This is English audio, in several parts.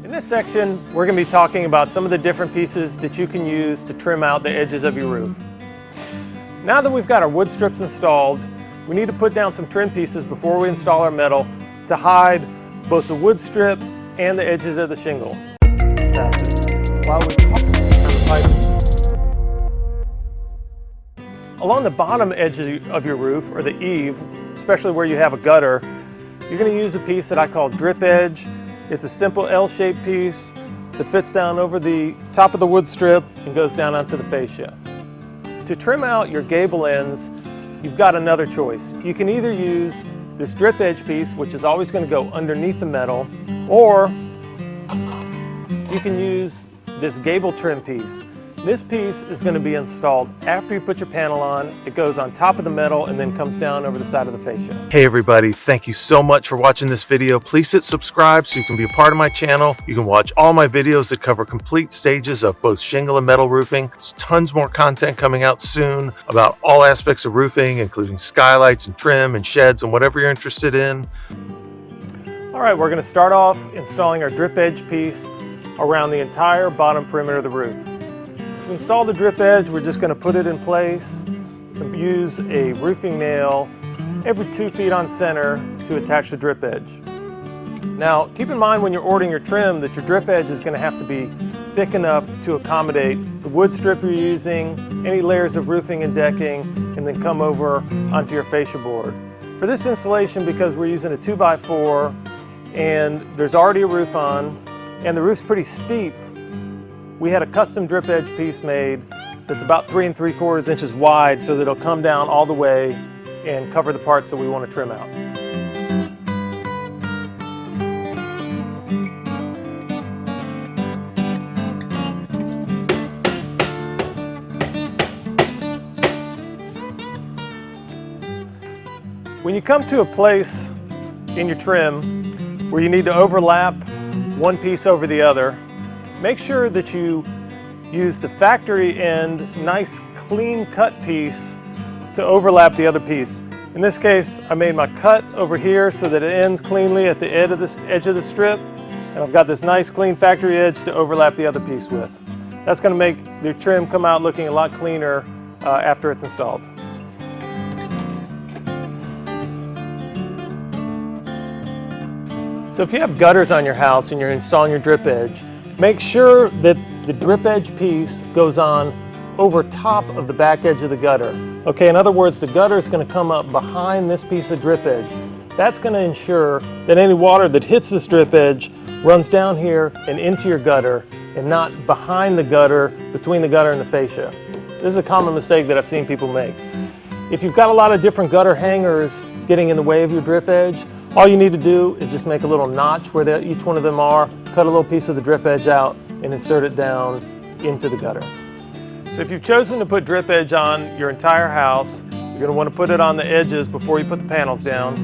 In this section, we're going to be talking about some of the different pieces that you can use to trim out the edges of your roof. Now that we've got our wood strips installed, we need to put down some trim pieces before we install our metal to hide both the wood strip and the edges of the shingle. Along the bottom edge of your roof, or the eave, especially where you have a gutter, you're going to use a piece that I call drip edge. It's a simple L-shaped piece that fits down over the top of the wood strip and goes down onto the fascia. To trim out your gable ends, you've got another choice. You can either use this drip edge piece, which is always going to go underneath the metal, or you can use this gable trim piece. This piece is going to be installed after you put your panel on. It goes on top of the metal and then comes down over the side of the fascia. Hey everybody, thank you so much for watching this video. Please hit subscribe so you can be a part of my channel. You can watch all my videos that cover complete stages of both shingle and metal roofing. There's tons more content coming out soon about all aspects of roofing, including skylights and trim and sheds and whatever you're interested in. All right, we're going to start off installing our drip edge piece around the entire bottom perimeter of the roof. To install the drip edge, we're just going to put it in place and use a roofing nail every 2 feet on center to attach the drip edge. Now, keep in mind when you're ordering your trim that your drip edge is going to have to be thick enough to accommodate the wood strip you're using, any layers of roofing and decking, and then come over onto your fascia board. For this installation, because we're using a 2x4 and there's already a roof on and the roof's pretty steep, we had a custom drip edge piece made that's about 3 3/4 inches wide so that it'll come down all the way and cover the parts that we want to trim out. When you come to a place in your trim where you need to overlap one piece over the other, make sure that you use the factory end, nice clean cut piece to overlap the other piece. In this case, I made my cut over here so that it ends cleanly at the edge of the strip, and I've got this nice clean factory edge to overlap the other piece with. That's going to make the trim come out looking a lot cleaner after it's installed. So if you have gutters on your house and you're installing your drip edge, make sure that the drip edge piece goes on over top of the back edge of the gutter. Okay, in other words, the gutter is going to come up behind this piece of drip edge. That's going to ensure that any water that hits this drip edge runs down here and into your gutter and not behind the gutter, between the gutter and the fascia. This is a common mistake that I've seen people make. If you've got a lot of different gutter hangers getting in the way of your drip edge, all you need to do is just make a little notch where each one of them are, cut a little piece of the drip edge out, and insert it down into the gutter. So if you've chosen to put drip edge on your entire house, you're going to want to put it on the edges before you put the panels down.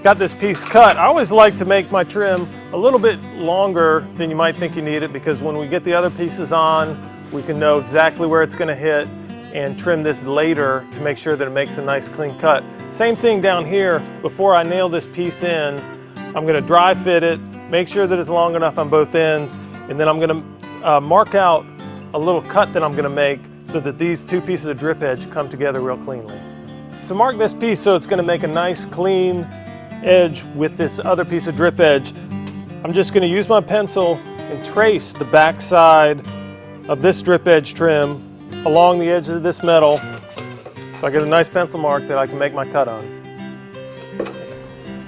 Got this piece cut. I always like to make my trim a little bit longer than you might think you need it, because when we get the other pieces on, we can know exactly where it's going to hit and trim this later to make sure that it makes a nice clean cut. Same thing down here. Before I nail this piece in, I'm going to dry fit it, make sure that it's long enough on both ends, and then I'm going to mark out a little cut that I'm going to make so that these two pieces of drip edge come together real cleanly. To mark this piece so it's going to make a nice clean edge with this other piece of drip edge, I'm just going to use my pencil and trace the back side of this drip edge trim along the edge of this metal so I get a nice pencil mark that I can make my cut on.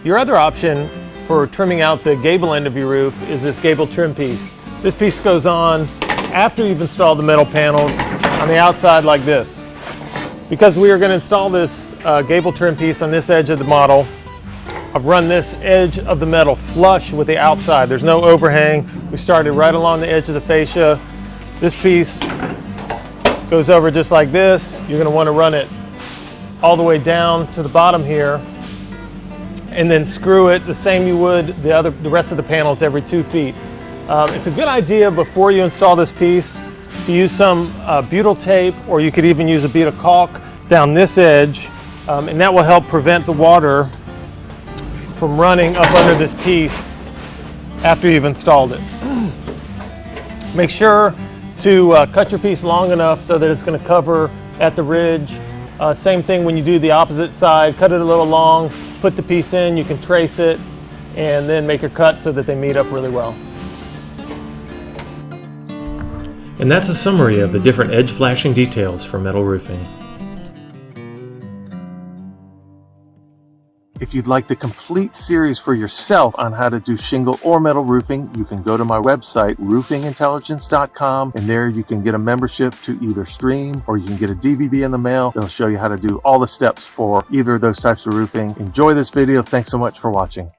Your other option for trimming out the gable end of your roof is this gable trim piece. This piece goes on after you've installed the metal panels on the outside like this. Because we are going to install this gable trim piece on this edge of the model, I've run this edge of the metal flush with the outside. There's no overhang. We started right along the edge of the fascia. This piece goes over just like this. You're going to want to run it all the way down to the bottom here, and then screw it the same you would the rest of the panels every 2 feet. It's a good idea before you install this piece to use some butyl tape, or you could even use a bead of caulk down this edge, and that will help prevent the water from running up under this piece after you've installed it. Make sure to cut your piece long enough so that it's going to cover at the ridge. Same thing when you do the opposite side, cut it a little long, put the piece in, you can trace it, and then make your cut so that they meet up really well. And that's a summary of the different edge flashing details for metal roofing. If you'd like the complete series for yourself on how to do shingle or metal roofing, you can go to my website, RoofingIntelligence.com, and there you can get a membership to either stream or you can get a DVD in the mail that'll show you how to do all the steps for either of those types of roofing. Enjoy this video. Thanks so much for watching.